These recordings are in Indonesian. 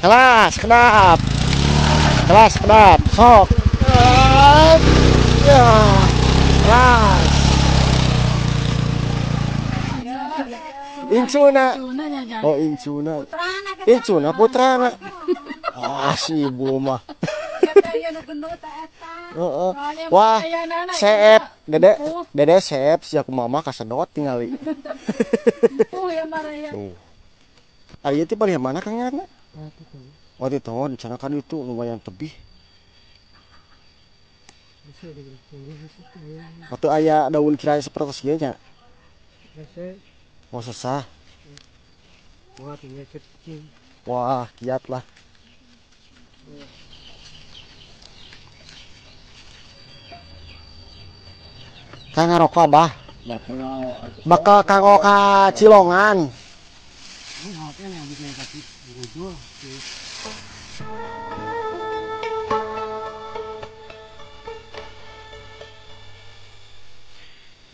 kelas kedap, kelas kedap, sok, ya, kelas, incuna, oh incuna putrana, si ibu mah, wah, seep, dede seep, si aku mama kasedot tingali. Ayo itu paling mana Kang Yarna? Waktu itu di sana kan itu lumayan tebih. Waktu ayah daun kirai seperti nya. Oh sesah. Wah kiat lah. Kang ngarokok abah. Bakal kanggo ka Cilongan.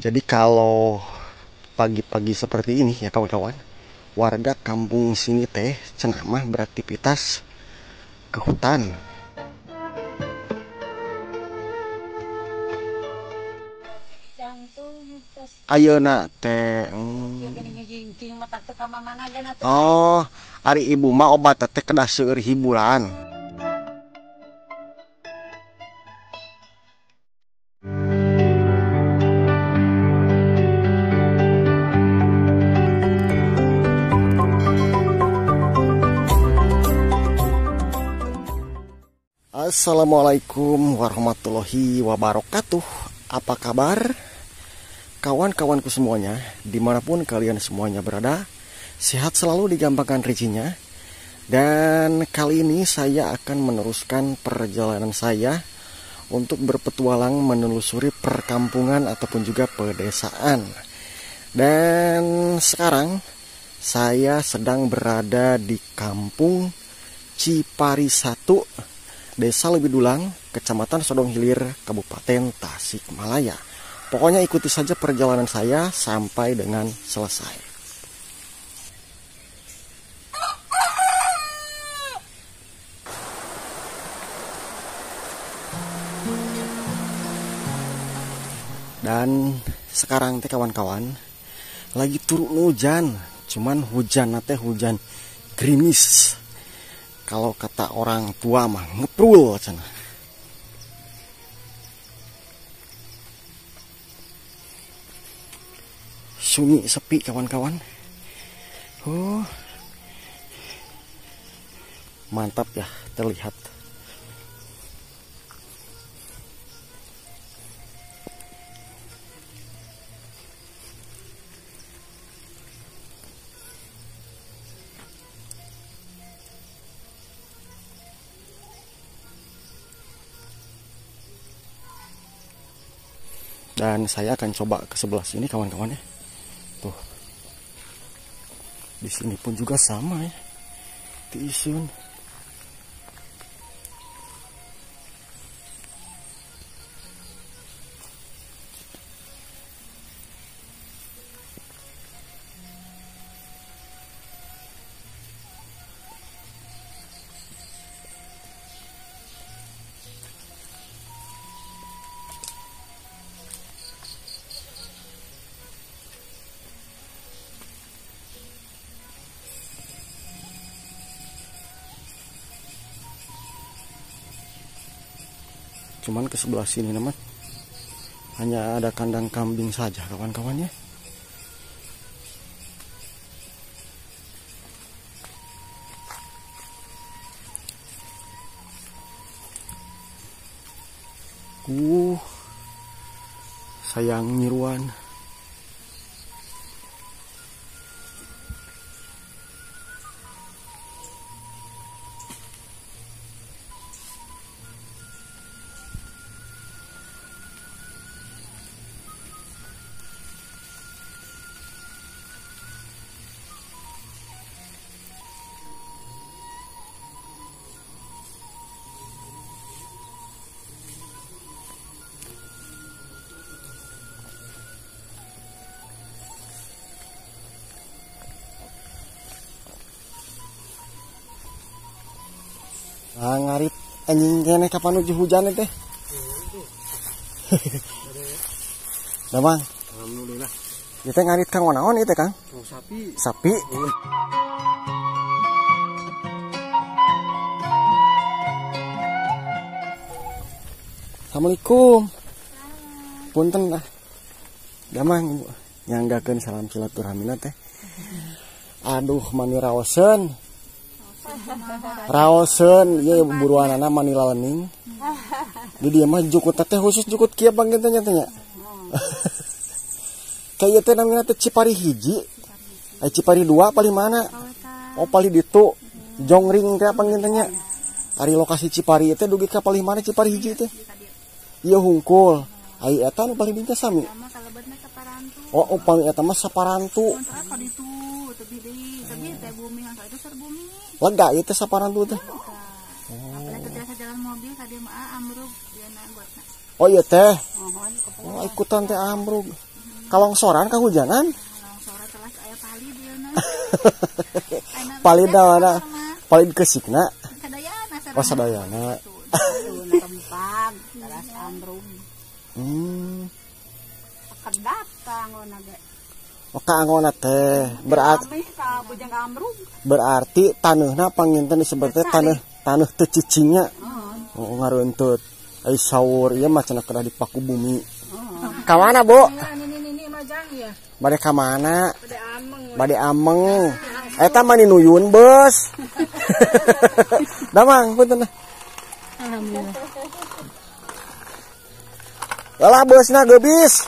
Jadi kalau pagi-pagi seperti ini ya kawan-kawan, warga kampung sini teh cenah mah beraktivitas ke hutan. Ayeuna teh oh, ari ibu mah obat teh kedah seueur hiburan. Assalamualaikum warahmatullahi wabarakatuh. Apa kabar kawan-kawanku semuanya, dimanapun kalian semuanya berada, sehat selalu digampangkan rezekinya. Dan kali ini saya akan meneruskan perjalanan saya untuk berpetualang menelusuri perkampungan ataupun juga pedesaan. Dan sekarang saya sedang berada di kampung Cipari 1, Desa Lebidulang, Kecamatan Sodong Hilir, Kabupaten Tasikmalaya. Pokoknya ikuti saja perjalanan saya sampai dengan selesai. Dan sekarang teh kawan-kawan lagi turun hujan, cuman hujan teh hujan gerimis. Kalau kata orang tua mah ngeprul cenah. Sunyi sepi kawan-kawan. Oh. Mantap ya terlihat. Dan saya akan coba ke sebelah sini kawan-kawan ya. Tuh. Di sini pun juga sama ya. Tisun. Cuman ke sebelah sini teman, hanya ada kandang kambing saja kawan-kawannya. Sayang nyiruan. Ngarit anjing kene kapan nuju hujan teh? Damang. Alhamdulillah. Ieu teh ngarit Kang naon ieu teh Kang? Oh, sapi. Sapi. Assalamualaikum. Punten lah. Damang Ibu. Nyanggakeun salam silaturahmina teh. Aduh mani raoseun. Raoseun ieu buruanana mani lalening. Di dieu mah jukut teh khusus jukut kieu bang teh nya. Kayak teh namanya teh Cipari hiji. Cipari 2 paling mana? Oh paling ditu. Jongring teh apa nya. Ari lokasi Cipari teh dugi ka paling mana Cipari hiji teh? Ieu hungkul. Ai eta nu paling dinten sami. Oh paling eta mah saparantu. Lega ieu teh saparantu teh. Oh iya teh. Oh ikutan teh amrug. Kalongsoran kahujanan. Palid mana? Palid kesikna. Oh sadayana. Tempat teras amrug. Kedatang onaga. Oh kaangona teh. Berarti taneuhna panginten disebut teh taneuh teu cicingnya. Oh ngaruntut. Ai saur ieu mah cenah kada dipaku bumi. Ka mana, Bu? Ini majang ya. Bade ka mana? Bade ameng. Bade ameng. Eta mah ninuyun, Bos. Damang punten. Alhamdulillah. Yalah bosna gebis.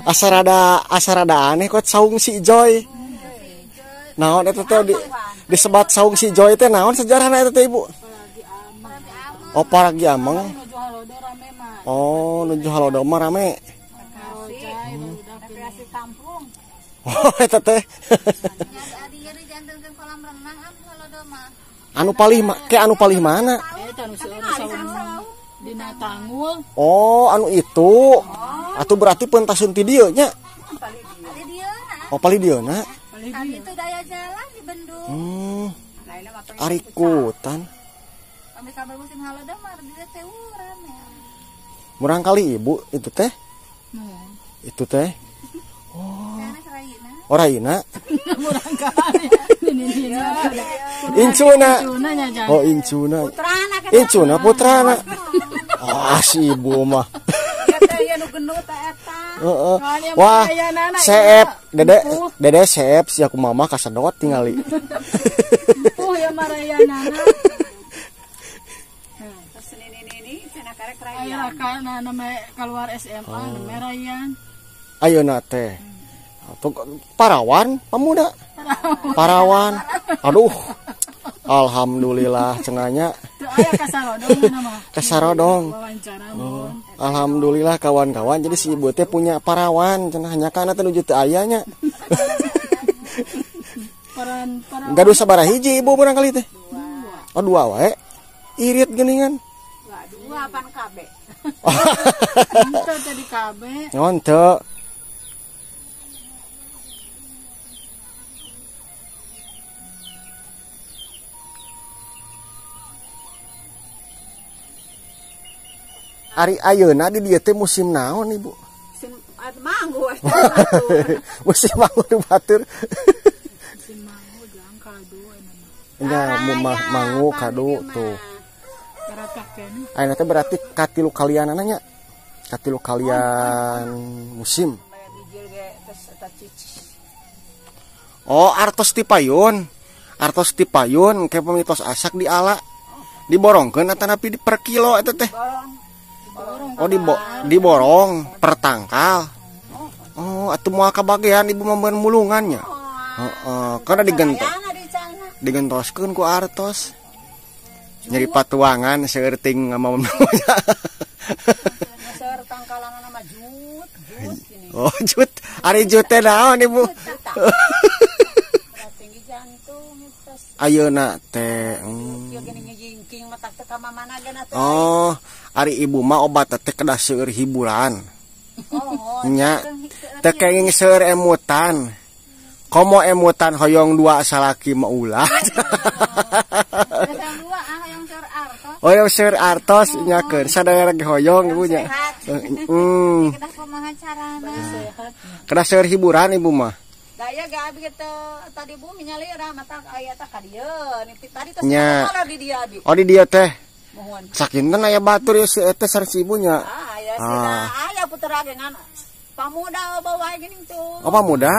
Asarada aneh kok saung si Joy. Naon eta teh disebat saung si Joy teh naon sejarahna eta teh Ibu? Oh paragi ameng. Oh nuju halodo mah rame. Oh eta teh. Anu palih mana? Dina Tanggul. Oh anu itu. Atuh berarti pentasun ti dieu nya. Oh palih dieuna. Kami itu daya jalan di Bendung. Ari kutan. Kami kabar musim halodo mah di teh rame. Murang kali Ibu itu teh. Itu teh. Oh Raina. Murang kali. Incuna. Oh Incuna. Incuna putrana. Ah si Ibu mah. Wah, seep, dede seep si aku mama kasedot tingali. Ya marayanana. Terus ini cenah karek rayan. Aya kana nama keluar SMA merayan. Ayeuna teh. Parawan pemuda. Parawan. Aduh. Alhamdulillah cenanya. Aya kasarodong nama. Kasarodong. Wawancara Alhamdulillah kawan-kawan. Jadi si Ibu teh punya parawan cenah hanya kana teh nuju teu aya nya. Gaduh sabaraha hiji Ibu barangkali teh? 2. Oh 2 wae. Irit geuningan. 2 pan KB. Henteu tadi KB. Nyon teu. Ari ayeuna di dieu teh musim naon Ibu? Musim manggu. Musim manggu di batur. Musim manggu jang kado Enggak manggu kado tuh. Beratakeun. Ayeuna teh berarti katilu kalian nya. Katilu kalian musim. Oh, artos ti payun. Artos ti payun kayak pemitos asak di ala. Diborongkeun atanapi di per kilo eta teh. Oh diborong per tangkal. Oh atuh moal kabagean Ibu mambeun mulungannya. Heeh, kana digentoskeun ku artos. Nyeri patuangan seueur ting ngamamun. Seueur tangkalanna mah jut ini. Oh jut, ari jut teh naon Ibu? Tinggi jantung Ayeuna teh. Kieu geuning ngijingking matak teh ka mamana geuna teh. Oh, Ari ibu mah obat teh kedah seueur hiburan. Nya teu kenging seueur emutan. Komo emutan hoyong dua salaki mah ulah. Hoyong seueur artos nyakeun sadaya lagi hoyong ibu nya. Kedah kumaha carana? Kedah seueur hiburan ibu mah. Daya ga abi kitu tadi bu minyalira mata aya teh ka dieu. Niti tadi teh Nya. di dia abi. Oh di dia teh. Mohon. Sakinten aya batur ya si eta sareng si ibunya. Ya sida aya putra dengan pamuda bawa gini tuh. Apa muda?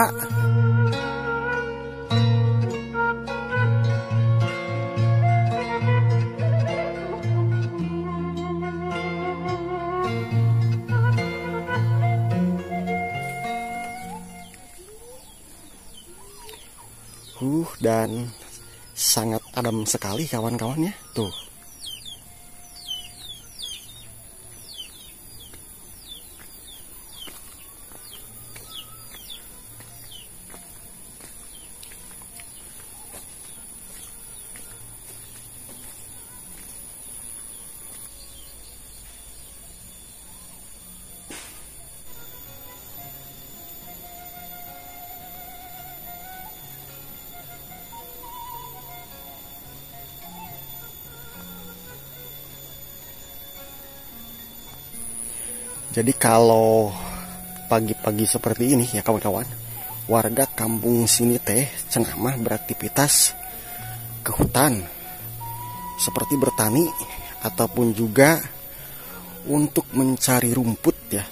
Dan sangat adem sekali kawan-kawannya tuh. Jadi kalau pagi-pagi seperti ini ya kawan-kawan, warga kampung sini teh cenah mah beraktivitas ke hutan seperti bertani ataupun juga untuk mencari rumput ya.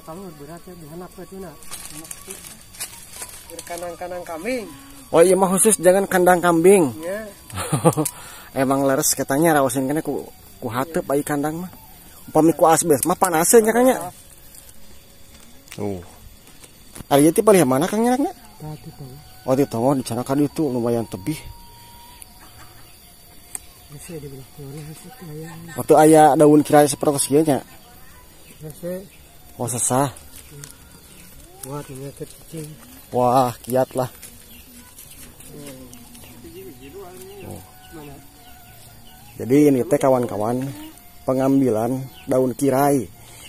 Kalau beratnya dihanap ke tuna. Kandang-kandang kambing. Oh iya mah khusus jangan kandang kambing. Ya. Emang leres katanya rawasin kena ku hateup ai kandang mah. Upami ku asbes mah panaseun nya kanya. Ari teh palih mana Kang nyarakna? Tadi tahu. Oh di tonggo di sana ka ditu lumayan tebih. Waktu aya daun kirai sapertos kieu nya. Oh sesah. Wah, ini kecil. Wah, kiat lah. Jadi ini teh kawan-kawan pengambilan daun kirai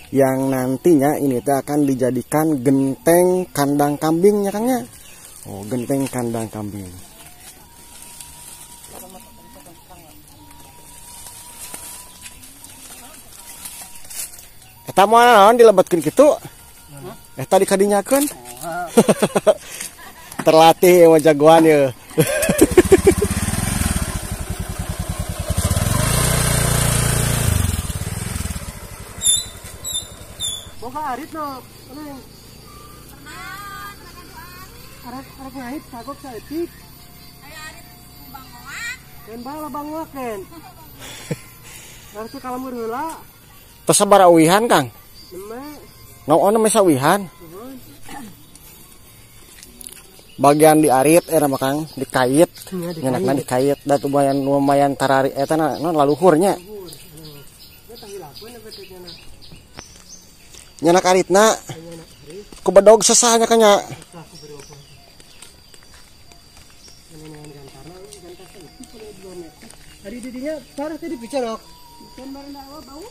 yang nantinya ini teh akan dijadikan genteng kandang kambingnya Kangnya. Oh, genteng kandang kambing. Eta mah naon dilebetkeun kitu? Tadi kadinyakeun. Terlatih emang jagoan ya. Boga arit no, ano yung arap ngahit sagok sa etik. Ay arit bangoak. Ken bala bangoak ken. Harus kalamur heula. Tos sabaraha uwihan Kang? Neme. Naon mah sawihan? Bagian di arit era mah Kang, dikait. Nyenakna dikait da lumayan tarari eta naon laluhurnya. Nyenak aritna. Ku bedog sesahnya kanya. Hari didinya parah tadi bicara. Kan bareng bau.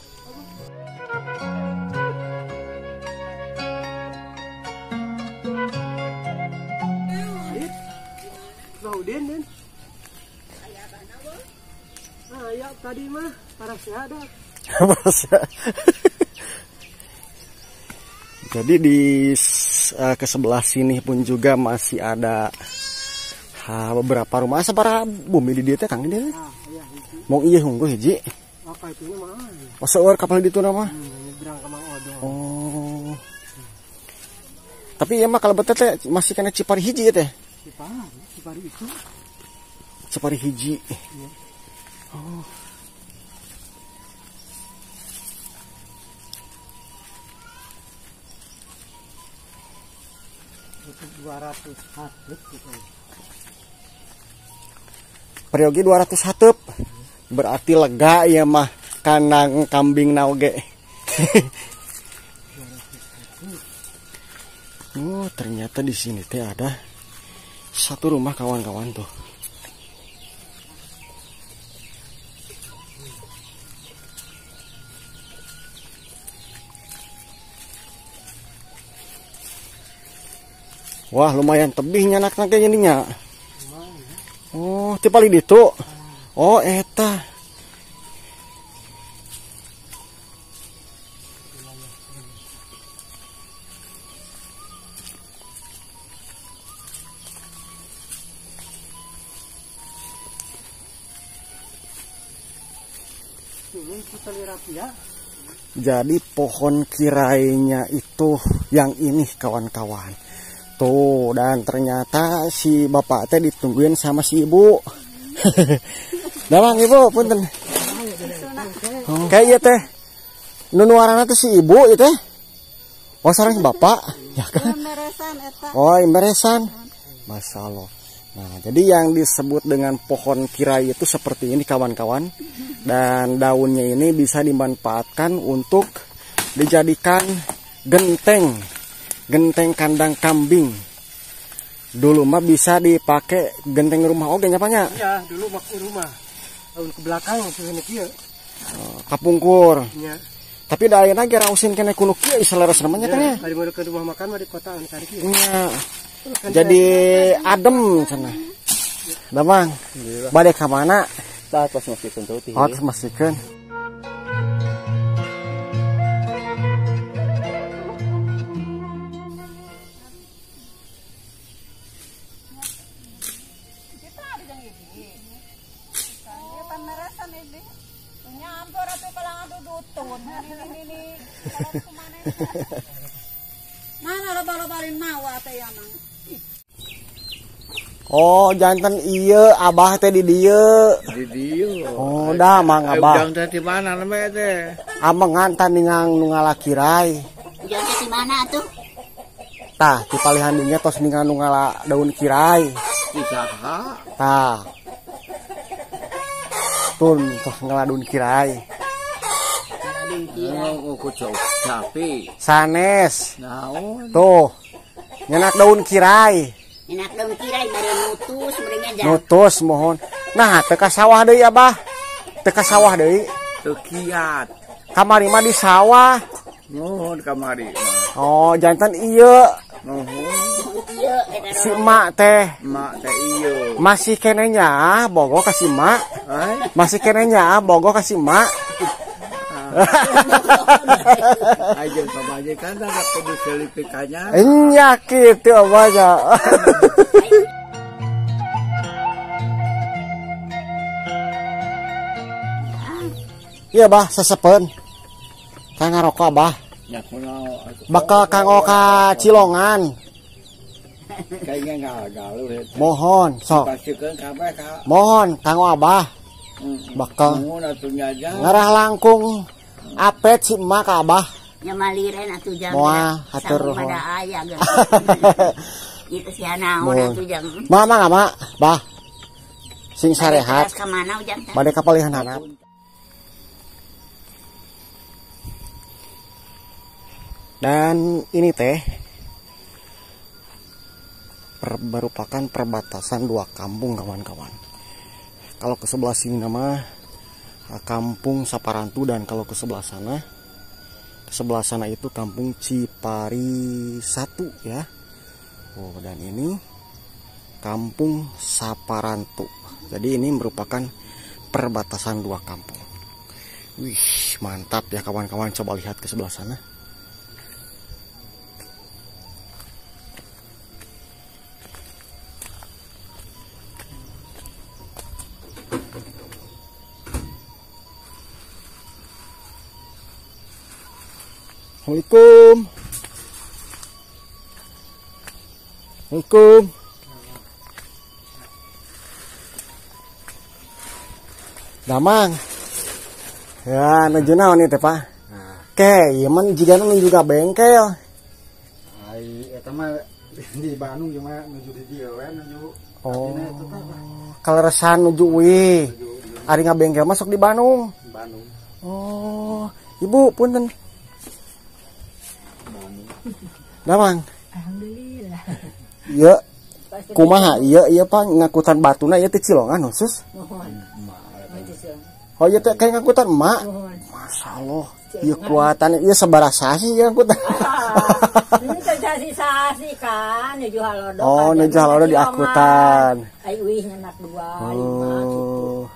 Den. Nah, ya tadi mah parasnya ada. Jadi di ke sebelah sini pun juga masih ada beberapa rumah para bumi di dia teh Kang dia. Iya, Mau iya hunggu hiji. apa itu mah? Seueur kapal di tuna mah. Nyebrang ke Mang Odong. Oh. Tapi ya mah kalau betul teh masih kena Cipari hiji ya teh. Cipari itu. Cipari hiji. Iya. Oh. Itu 200 hateup gitu. Periogi 200 hateup. Berarti lega ya mah kandang kambing naoge. Oh, ternyata di sini teh ada satu rumah kawan-kawan tuh. Wah, lumayan tebihnya anak kayak gininya. Oh, tipali ditu. Oh, eta. Jadi pohon kirainya itu yang ini kawan-kawan. Tuh, dan ternyata si bapak teh ditungguin sama si ibu. Damang ibu, punten. Kayak iya teh. Nunuarana teh si ibu itu teh. Oh, sareng bapak, ya kan? Oh, imberesan. Masya Allah. Nah, jadi yang disebut dengan pohon kirai itu seperti ini kawan-kawan. Dan daunnya ini bisa dimanfaatkan untuk dijadikan genteng kandang kambing. Dulu mah bisa dipakai genteng rumah oge nya Pak. Iya, dulu waktu rumah. Tahun ke belakang ini kieu. Kapungkur. Iya. Tapi da ayeuna ge rausin kene kuno kieu saleres namanya kan ya. Tadi mau ke rumah makan mah di kota kali kieu. Iya. Jadi adem cenah. Damang. Bade ka mana? Tah tos masikeun tuh teh. Oh, masikeun. Mana loba-lobalin mawa teh ya mang. Oh, jantan iya abah teh di dieu. Di dieu. Oh, dah mang abah. Udang teh di mana namanya teh? Amang ngantan ningang nu ngalakirai. Udang teh di mana tuh? Tah, di palihan dinya tos ningang nu ngala daun kirai. Di saha? Tah. Tun tos ngala daun kirai. Oh, kucuk sapi. Sanes. Naon? Tuh. Nyenak daun kirai. Enak daun kirai bari nutus beureungnya jan. Nutus mohon. Nah, teu ka sawah deui abah. Teu ka sawah deui. Teu kiat. Kamari mah di sawah. Nuhun kamari mah. Oh, jantan ieu. Nuhun. Ieu eta Si emak teh Mak teh ieu. masih kenenya bogo ka si emak. Ai, Masih kenenya bogo ka si emak. ajeun pamajikan da kudu selipikannya. Enya kitu abahnya. Iya bah, sesepen. Kang ngaroko abah. Ya kunaon. Bakal kang oka Cilongan. Kayaknya enggak galuh eta. Mohon, sok. Pasikeun kabeh ka. Mohon kang abah. Bakal Nuhun atuh nyaja. ngarah langkung apet si emak ka abah. nya maliren atuh jang. Moal hatur nuhun. nuhun. Pada aya geus. Itu sia naon Mohon. atuh jang. Mama ngama, bah. Sing sarehat. Ka mana ujang teh? Bade kapalihan hanap. Dan ini teh merupakan perbatasan dua kampung kawan-kawan. Kalau ke sebelah sini nama kampung Saparantu dan kalau ke sebelah sana itu kampung Cipari 1 ya. Oh, dan ini Kampung Saparantu. Jadi ini merupakan perbatasan dua kampung. Wih, mantap ya kawan-kawan, coba lihat ke sebelah sana. Assalamualaikum. Assalamualaikum. Damang. Ya, nuju naon ieu teh, Pak? Ke, ieu mah jigana nuju ka bengkel. Ai eta mah di Bandung cuma nuju di dieu we nuju. Oh. Kaleresan nuju we. Ari ngabengkel masuk di Bandung. Bandung. Oh, Ibu punten. Damang. Alhamdulillah. Ieu kumaha ieu Pak ngakutan batuna ieu teh Cilongan khusus? Mohon. Oh ieu teh kayak ngakutan emak. Masyaallah. Ieu kuatan ieu sabaraha sih ieu ngakutan. Ini sasi kan nuju halodo. Oh, nuju halodo diakutan. Ai uih anak 2, 5 gitu.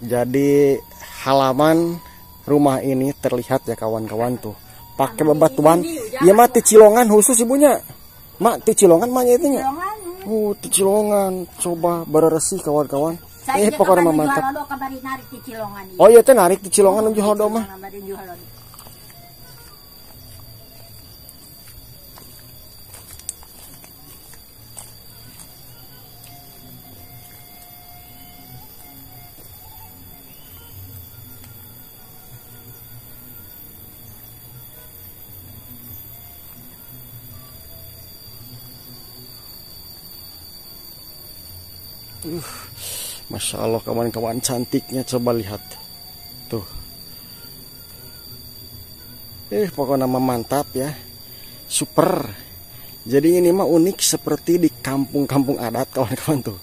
Jadi halaman rumah ini terlihat ya kawan-kawan tuh. Pakai bebatuan. Ieu mah ti Cilongan khusus ibunya. Mak ti Cilongan mah ieu nya. Ti Cilongan. Coba bereresih kawan-kawan. Pokoknya mah mantap. Oh iya teh narik di Cilongan nuju halodo mah. Masya Allah kawan-kawan, cantiknya, coba lihat tuh. Pokoknya mah mantap ya, super. Jadi ini mah unik seperti di kampung-kampung adat kawan-kawan tuh.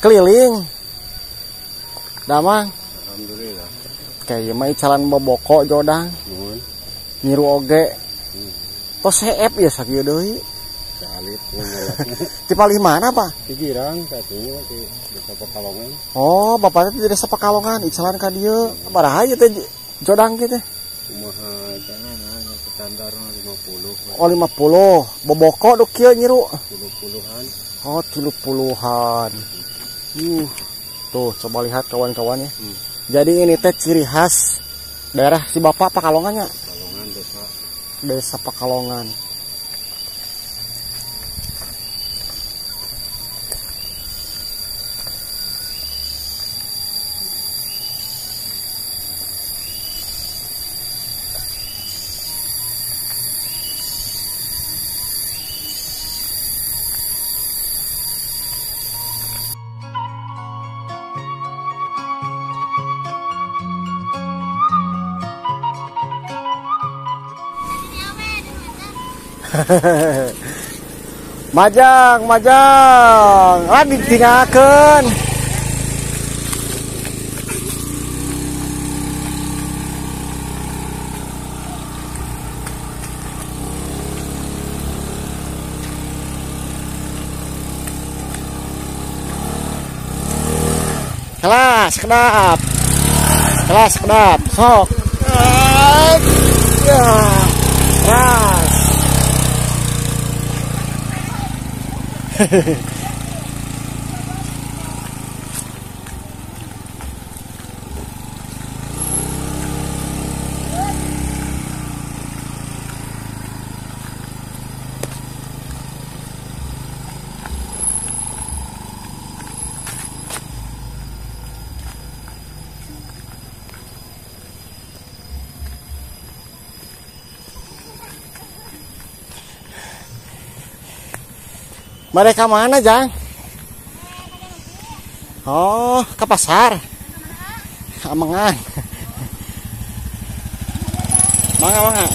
Keliling Damang. Alhamdulillah. Kayak mah jalan boboko jodang. Nyiru oge. Tos heep ya sakieu deui. Salit Di palih mana, Pak? di Girang katanya di Desa Pekalongan. Oh, bapaknya di Desa Pekalongan, icalan ka dieu. Baraha ieu teh jodang kieu teh? Kumaha kana standar 50. Oh, 50. Boboko duk kieu nyiru. 30-an. Oh, 30-an. Tuh, coba lihat kawan-kawan ya. Jadi ini teh ciri khas daerah si Bapak Pekalongannya. Pekalongan Desa Pekalongan. Majang lah ditinggalkan. Kelas kedap sok ya keras. Mereka mana, Jang? Oh, ke pasar. Amangan. Mangga.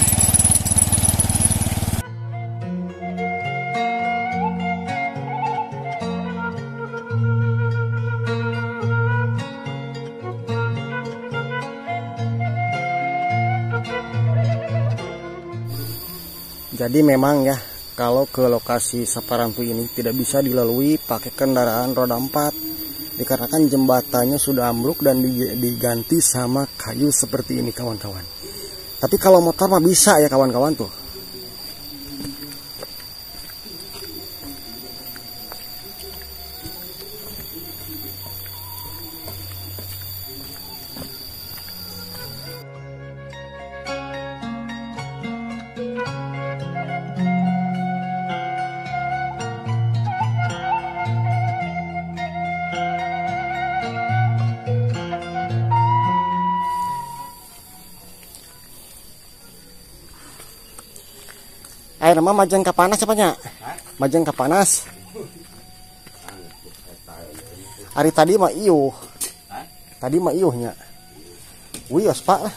Jadi memang ya, kalau ke lokasi Saparantui ini tidak bisa dilalui pakai kendaraan roda 4 dikarenakan jembatannya sudah ambruk dan diganti sama kayu seperti ini kawan-kawan. Tapi kalau motor mah bisa ya kawan-kawan tuh. Air mah majeng ke panas apa nya? Majeng ke panas. Hari tadi mah iuh. Tadi mah iuhnya. Wios pak lah.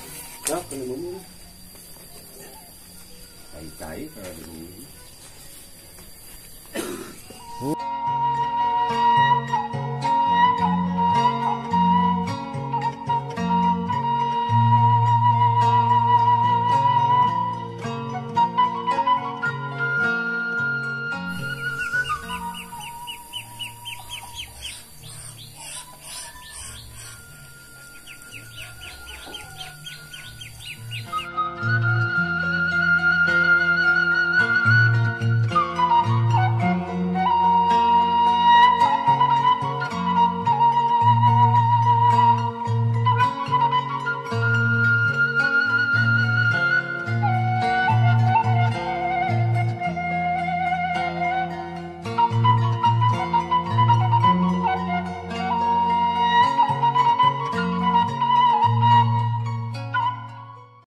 Cai-cai kalau